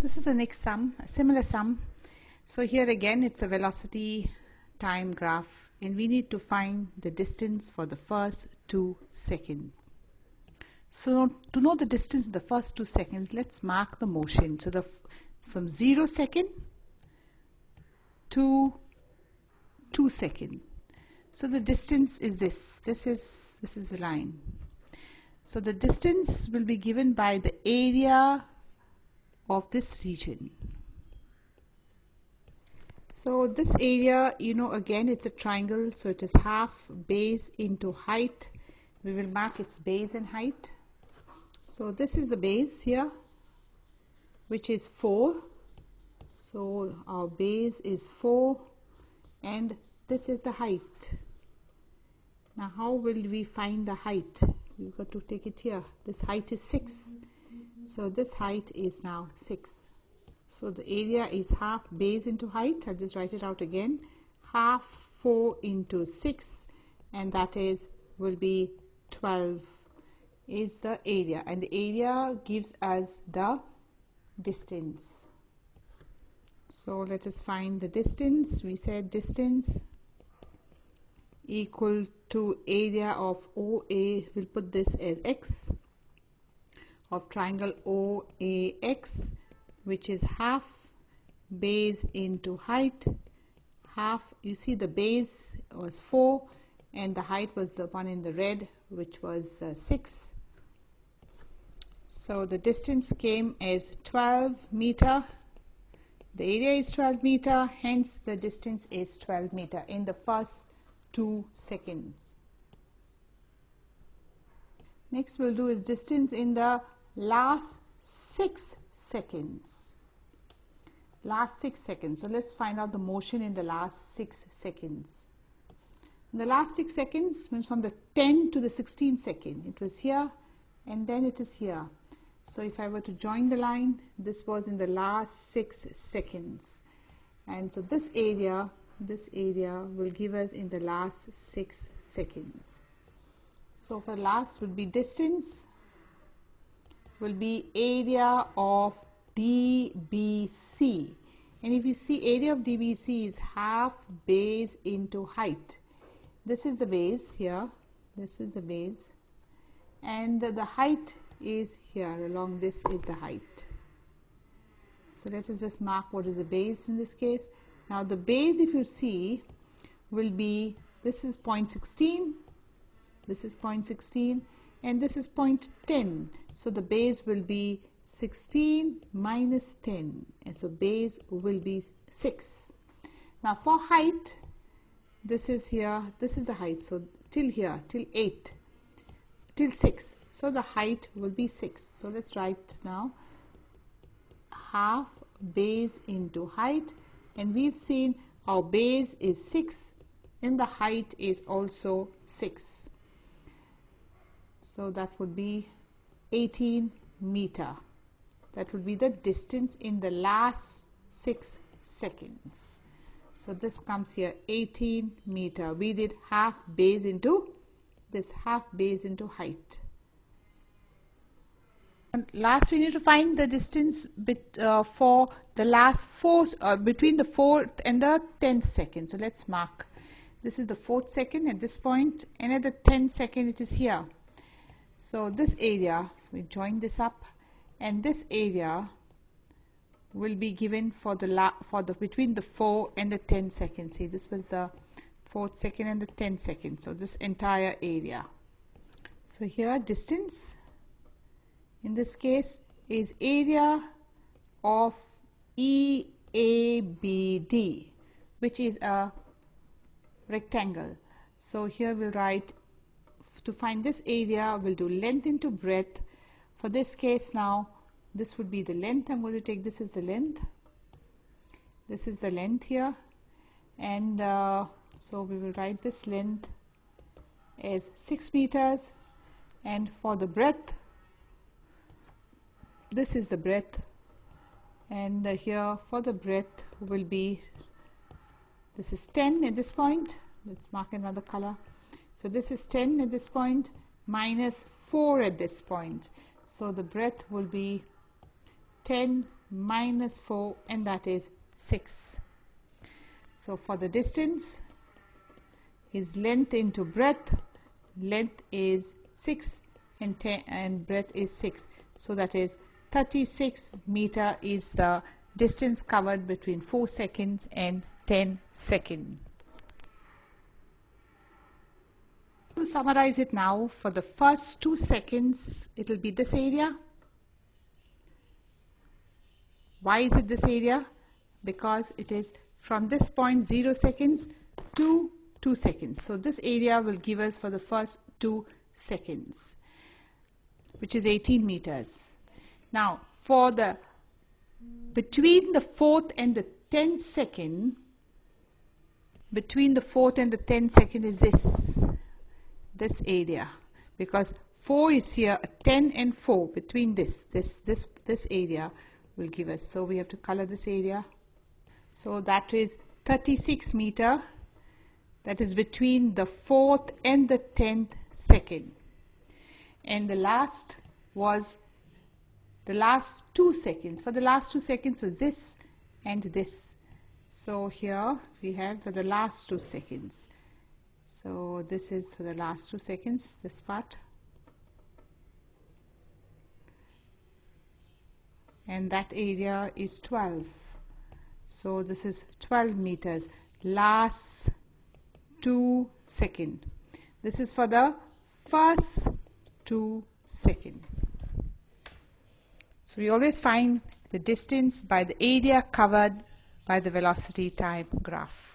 This is the next sum, a similar sum. So here again it's a velocity time graph, and we need to find the distance for the first 2 seconds. So to know the distance in the first 2 seconds, let's mark the motion. So from 0 second to 2 second. So the distance is this. This is the line. So the distance will be given by the area of this region. So this area, again it's a triangle, so it is half base into height. We will mark its base and height. So this is the base here, which is 4. So our base is 4, and this is the height. Now how will we find the height? We've got to take it here. This height is 6. So this height is now 6. So the area is half base into height. I'll just write it out again. Half 4 into 6, and that will be 12 is the area, and the area gives us the distance. So let us find the distance. We said distance equal to area of OA. We'll put this as x of triangle OAX, which is half base into height. Half, you see the base was 4 and the height was the one in the red, which was 6. So the distance came as 12 meter. The area is 12 meter, hence the distance is 12 meter in the first 2 seconds. Next we'll do is distance in the last 6 seconds. Last 6 seconds. So let's find out the motion in the last 6 seconds. In the last 6 seconds means from the 10 to the 16 second. It was here and then it is here. So if I were to join the line, this was in the last 6 seconds. And so this area will give us in the last 6 seconds. So for last would be distance, will be area of DBC. And if you see, area of DBC is half base into height. This is the base here. This is the base. And the height is here. Along this is the height. So let us just mark what is the base in this case. Now the base, if you see, will be, this is 0.16, this is 0.16, and this is 0.10. So the base will be 16 minus 10, and so base will be 6. Now for height, this is here, this is the height, so till here, till 8, till 6. So the height will be 6. So let's write now half base into height, and we've seen our base is 6 and the height is also 6. So that would be 18 meter. That would be the distance in the last 6 seconds. So this comes here 18 meter. We did half base into this, half base into height. And last we need to find the distance for the last 4, between the 4th and the 10th second. So let's mark. This is the 4th second at this point, and at the 10th second it is here. So this area, we join this up, and this area will be given for the between the 4 and the 10 seconds. See, this was the 4th second and the 10th second. So this entire area. So here distance in this case is area of EABD, which is a rectangle. So here we'll write, to find this area, we'll do length into breadth. For this case now, this would be the length. I'm going to take this as the length. This is the length here, and so we will write this length as 6 meters, and for the breadth, this is the breadth, and here for the breadth will be, this is 10 at this point. Let's mark another color. So this is 10 at this point minus 4 at this point. So the breadth will be 10 minus 4, and that is 6. So for the distance is length into breadth. Length is 6 and breadth is 6. So that is 36 meter is the distance covered between 4 seconds and 10 seconds. To summarize it now, for the first 2 seconds it will be this area. Why is it this area? Because it is from this point 0 seconds to 2 seconds. So this area will give us for the first 2 seconds, which is 18 meters. Now for the between the 4th and the 10th second, between the 4th and the 10th second is this area, because 4 is here, 10 and 4, between this area will give us. So we have to color this area. So that is 36 meter. That is between the 4th and the 10th second. And the last was the last 2 seconds. For the last 2 seconds was this and this. So here we have for the last 2 seconds. So this is for the last 2 seconds, this part. And that area is 12. So this is 12 meters. Last 2 seconds. This is for the first 2 seconds. So we always find the distance by the area covered by the velocity time graph.